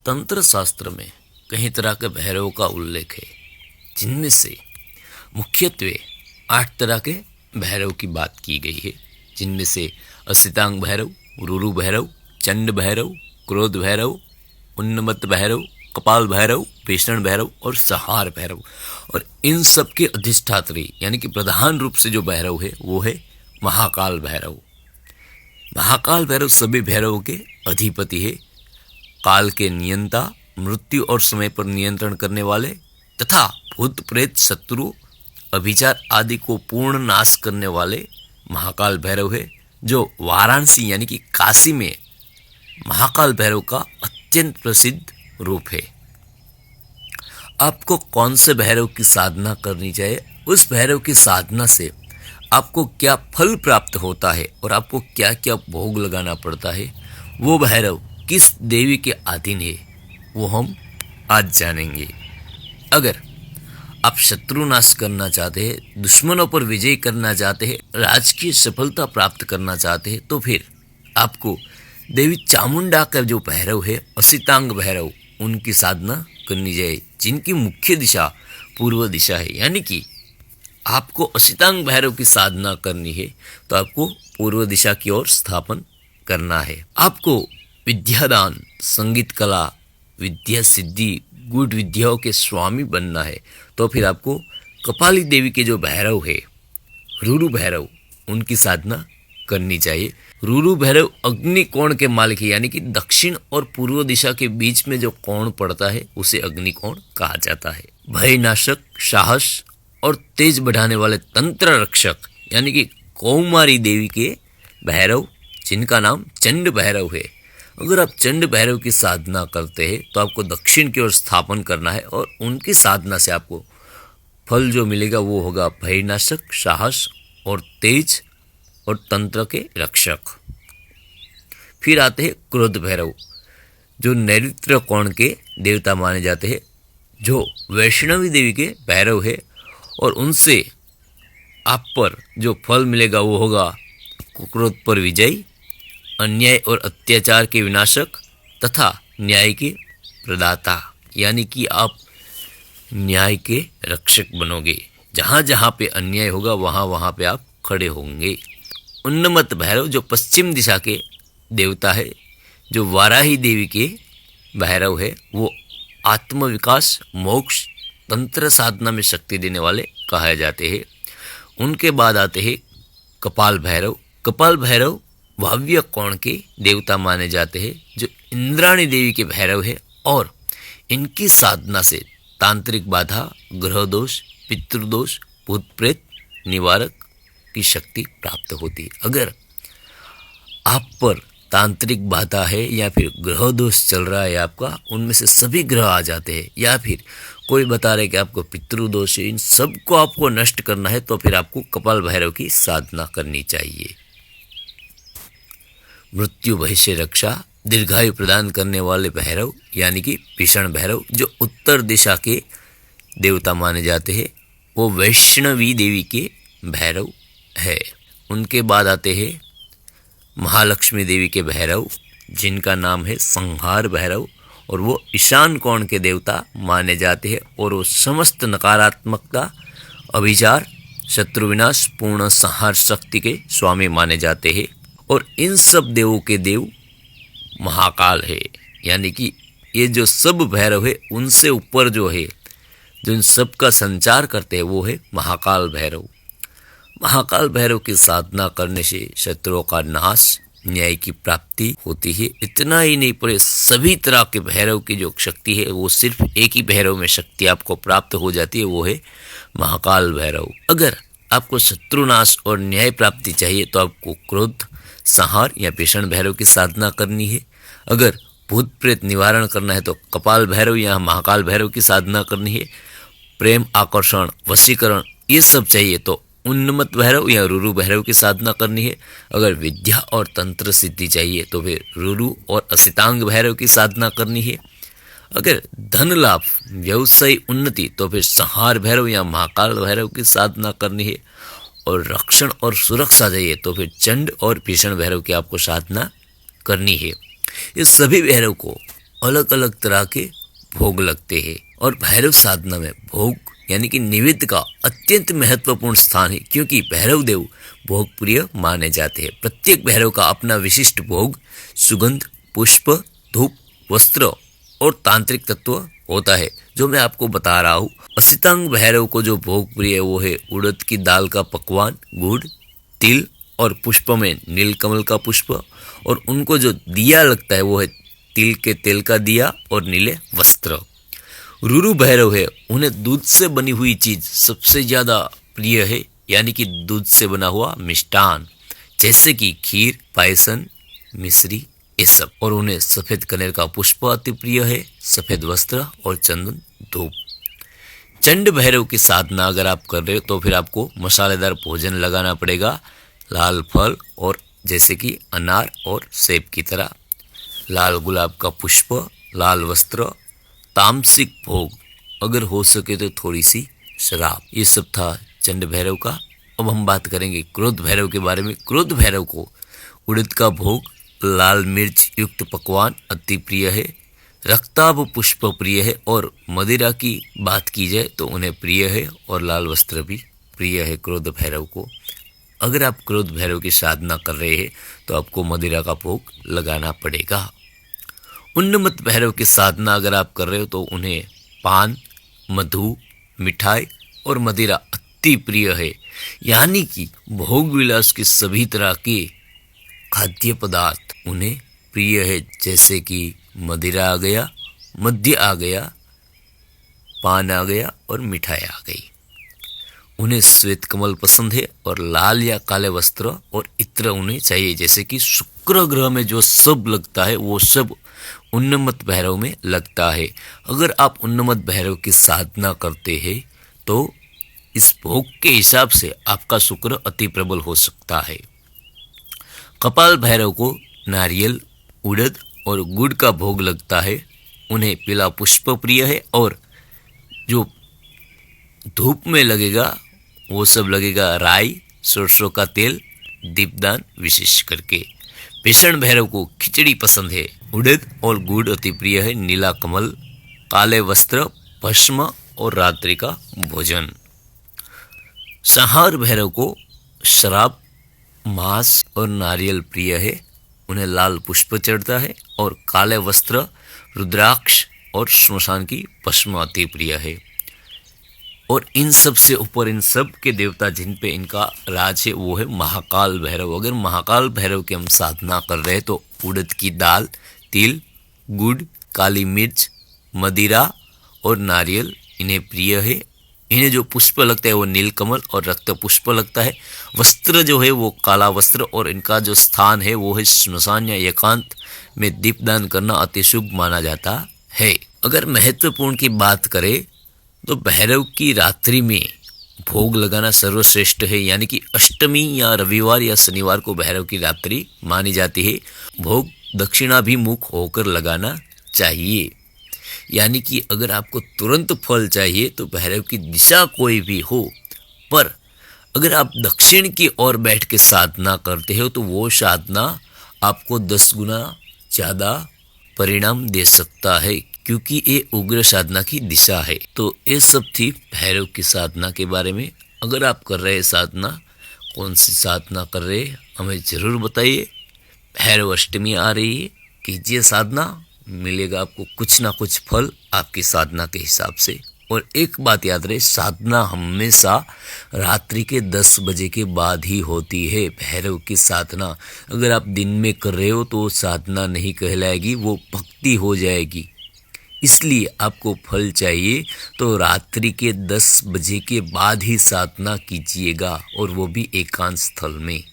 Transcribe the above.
तंत्र शास्त्र में कई तरह के भैरव का उल्लेख है, जिनमें से मुख्यत्वे 8 तरह के भैरव की बात की गई है, जिनमें से असितांग भैरव, रुरु भैरव, चंड भैरव, क्रोध भैरव, उन्नमत भैरव, कपाल भैरव, भीषण भैरव और संहार भैरव। और इन सब के अधिष्ठात्री यानी कि प्रधान रूप से जो भैरव है वो है महाकाल भैरव। महाकाल भैरव सभी भैरवों के अधिपति है, काल के नियंता, मृत्यु और समय पर नियंत्रण करने वाले तथा भूत प्रेत शत्रु अभिचार आदि को पूर्ण नाश करने वाले महाकाल भैरव है, जो वाराणसी यानी कि काशी में महाकाल भैरव का अत्यंत प्रसिद्ध रूप है। आपको कौन से भैरव की साधना करनी चाहिए, उस भैरव की साधना से आपको क्या फल प्राप्त होता है और आपको क्या क्या भोग लगाना पड़ता है, वो भैरव किस देवी के अधीन है, वो हम आज जानेंगे। अगर आप शत्रु नाश करना चाहते हैं, दुश्मनों पर विजय करना चाहते हैं, राजकीय सफलता प्राप्त करना चाहते हैं, तो फिर आपको देवी चामुंडा का जो भैरव है, असितांग भैरव, उनकी साधना करनी चाहिए, जिनकी मुख्य दिशा पूर्व दिशा है। यानी कि आपको असितांग भैरव की साधना करनी है तो आपको पूर्व दिशा की ओर स्थापन करना है। आपको विद्यादान, संगीत कला, विद्या सिद्धि, गूढ़ विद्याओं के स्वामी बनना है तो फिर आपको कपाली देवी के जो भैरव है, रुरु भैरव, उनकी साधना करनी चाहिए। रुरु भैरव अग्नि कोण के मालिक है, यानी कि दक्षिण और पूर्व दिशा के बीच में जो कोण पड़ता है उसे अग्नि कोण कहा जाता है। भय नाशक, साहस और तेज बढ़ाने वाले तंत्र रक्षक यानी कि कौमारी देवी के भैरव, जिनका नाम चंड भैरव है। अगर आप चंड भैरव की साधना करते हैं तो आपको दक्षिण की ओर स्थापन करना है और उनकी साधना से आपको फल जो मिलेगा वो होगा भयनाशक, साहस और तेज और तंत्र के रक्षक। फिर आते हैं क्रोध भैरव, जो नैऋत्य कोण के देवता माने जाते हैं, जो वैष्णवी देवी के भैरव है और उनसे आप पर जो फल मिलेगा वो होगा क्रोध पर विजय, अन्याय और अत्याचार के विनाशक तथा न्याय के प्रदाता, यानी कि आप न्याय के रक्षक बनोगे। जहाँ जहाँ पे अन्याय होगा वहाँ वहाँ पे आप खड़े होंगे। उन्नमत भैरव जो पश्चिम दिशा के देवता है, जो वाराही देवी के भैरव है, वो आत्मविकास, मोक्ष, तंत्र साधना में शक्ति देने वाले कहे जाते हैं। उनके बाद आते हैं कपाल भैरव। कपाल भैरव वाव्य कोण के देवता माने जाते हैं, जो इंद्राणी देवी के भैरव है और इनकी साधना से तांत्रिक बाधा, ग्रह दोष, पितृदोष, भूत प्रेत निवारक की शक्ति प्राप्त होती है। अगर आप पर तांत्रिक बाधा है या फिर ग्रह दोष चल रहा है आपका, उनमें से सभी ग्रह आ जाते हैं, या फिर कोई बता रहे कि आपको पितृदोष है, इन सबको आपको नष्ट करना है तो फिर आपको कपाल भैरव की साधना करनी चाहिए। मृत्यु भय से रक्षा, दीर्घायु प्रदान करने वाले भैरव यानी कि भीषण भैरव, जो उत्तर दिशा के देवता माने जाते हैं, वो वैष्णवी देवी के भैरव है। उनके बाद आते हैं महालक्ष्मी देवी के भैरव, जिनका नाम है संहार भैरव, और वो ईशान कोण के देवता माने जाते हैं और वो समस्त नकारात्मकता, अभिचार, शत्रु विनाश, पूर्ण संहार शक्ति के स्वामी माने जाते हैं। और इन सब देवों के देव महाकाल है, यानी कि ये जो सब भैरव है उनसे ऊपर जो है, जो इन सब का संचार करते हैं, वो है महाकाल भैरव। महाकाल भैरव की साधना करने से शत्रुओं का नाश, न्याय की प्राप्ति होती है। इतना ही नहीं, पूरे सभी तरह के भैरव की जो शक्ति है वो सिर्फ एक ही भैरव में शक्ति आपको प्राप्त हो जाती है, वो है महाकाल भैरव। अगर आपको शत्रुनाश और न्याय प्राप्ति चाहिए तो आपको क्रोध, संहार या भीषण भैरव की साधना करनी है। अगर भूत प्रेत निवारण करना है तो कपाल भैरव या महाकाल भैरव की साधना करनी है। प्रेम, आकर्षण, वशीकरण ये सब चाहिए तो उन्नमत भैरव या रुरु भैरव की साधना करनी है। अगर विद्या और तंत्र सिद्धि चाहिए तो फिर रुरु और असितांग भैरव की साधना करनी है। अगर धन लाभ, व्यवसाय उन्नति तो फिर संहार भैरव या महाकाल भैरव की साधना करनी है। और रक्षण और सुरक्षा चाहिए तो फिर चंड और भीषण भैरव की आपको साधना करनी है। ये सभी भैरव को अलग अलग तरह के भोग लगते हैं। और भैरव साधना में भोग यानी कि निवेद्य का अत्यंत महत्वपूर्ण स्थान है, क्योंकि भैरव देव भोग प्रिय माने जाते हैं। प्रत्येक भैरव का अपना विशिष्ट भोग, सुगंध, पुष्प, धूप, वस्त्र और तांत्रिक तत्व होता है, जो मैं आपको बता रहा हूँ। असितांग भैरव को जो भोग प्रिय है वो है उड़द की दाल का पकवान, गुड़, तिल और पुष्प में नीलकमल का पुष्प। और उनको जो दिया लगता है वो है तिल के तेल का दिया और नीले वस्त्र। रुरु भैरव है, उन्हें दूध से बनी हुई चीज सबसे ज्यादा प्रिय है, यानी कि दूध से बना हुआ मिष्टान, जैसे कि खीर, पायसन, मिश्री, ये सब। और उन्हें सफेद कनेर का पुष्प अति प्रिय है, सफेद वस्त्र और चंदन, धूप। चंड भैरव की साधना अगर आप कर रहे हो तो फिर आपको मसालेदार भोजन लगाना पड़ेगा, लाल फल और जैसे कि अनार और सेब की तरह, लाल गुलाब का पुष्प, लाल वस्त्र, तामसिक भोग, अगर हो सके तो थोड़ी सी शराब। ये सब था चंड भैरव का। अब हम बात करेंगे क्रोध भैरव के बारे में। क्रोध भैरव को उड़द का भोग, लाल मिर्च युक्त पकवान अति प्रिय है, रक्ताभ पुष्प प्रिय है, और मदिरा की बात की जाए तो उन्हें प्रिय है, और लाल वस्त्र भी प्रिय है क्रोध भैरव को। अगर आप क्रोध भैरव की साधना कर रहे हैं तो आपको मदिरा का भोग लगाना पड़ेगा। उन्नमत भैरव की साधना अगर आप कर रहे हो तो उन्हें पान, मधु, मिठाई और मदिरा अति प्रिय है, यानी कि भोग विलास के सभी तरह के खाद्य पदार्थ उन्हें प्रिय है, जैसे कि मदिरा आ गया, मद्य आ गया, पान आ गया और मिठाई आ गई। उन्हें श्वेत कमल पसंद है और लाल या काले वस्त्र और इत्र उन्हें चाहिए, जैसे कि शुक्र ग्रह में जो सब लगता है वो सब उन्नमत भैरव में लगता है। अगर आप उन्नमत भैरव की साधना करते हैं तो इस भोग के हिसाब से आपका शुक्र अति प्रबल हो सकता है। कपाल भैरव को नारियल, उड़द और गुड़ का भोग लगता है। उन्हें पीला पुष्प प्रिय है, और जो धूप में लगेगा वो सब लगेगा राई, सरसों का तेल, दीपदान विशेष करके। भीषण भैरव को खिचड़ी पसंद है, उड़द और गुड़ अति प्रिय है, नीला कमल, काले वस्त्र, भस्म और रात्रि का भोजन। संहार भैरव को शराब, मांस और नारियल प्रिय है, उन्हें लाल पुष्प चढ़ता है, और काले वस्त्र, रुद्राक्ष और श्मशान की भस्म अति प्रिय है। और इन सब से ऊपर इन सब के देवता जिन पे इनका राज है वो है महाकाल भैरव। अगर महाकाल भैरव की हम साधना कर रहे हैं तो उड़द की दाल, तिल, गुड़, काली मिर्च, मदिरा और नारियल इन्हें प्रिय है। इन्हें जो पुष्प लगता है वो नीलकमल और रक्त पुष्प लगता है। वस्त्र जो है वो काला वस्त्र, और इनका जो स्थान है वो है श्मशान या एकांत में दीपदान करना अति शुभ माना जाता है। अगर महत्वपूर्ण की बात करें तो भैरव की रात्रि में भोग लगाना सर्वश्रेष्ठ है, यानी कि अष्टमी या रविवार या शनिवार को भैरव की रात्रि मानी जाती है। भोग दक्षिणाभिमुख होकर लगाना चाहिए, यानी कि अगर आपको तुरंत फल चाहिए तो भैरव की दिशा कोई भी हो, पर अगर आप दक्षिण की ओर बैठ के साधना करते हो तो वो साधना आपको 10 गुना ज़्यादा परिणाम दे सकता है, क्योंकि ये उग्र साधना की दिशा है। तो ये सब थी भैरव की साधना के बारे में। अगर आप कर रहे हैं साधना, कौन सी साधना कर रहे हैं हमें ज़रूर बताइए। भैरव अष्टमी आ रही है, कीजिए साधना, मिलेगा आपको कुछ ना कुछ फल आपकी साधना के हिसाब से। और एक बात याद रहे, साधना हमेशा रात्रि के 10 बजे के बाद ही होती है। भैरव की साधना अगर आप दिन में कर रहे हो तो साधना नहीं कहलाएगी, वो भक्ति हो जाएगी। इसलिए आपको फल चाहिए तो रात्रि के 10 बजे के बाद ही साधना कीजिएगा, और वो भी एकांत स्थल में।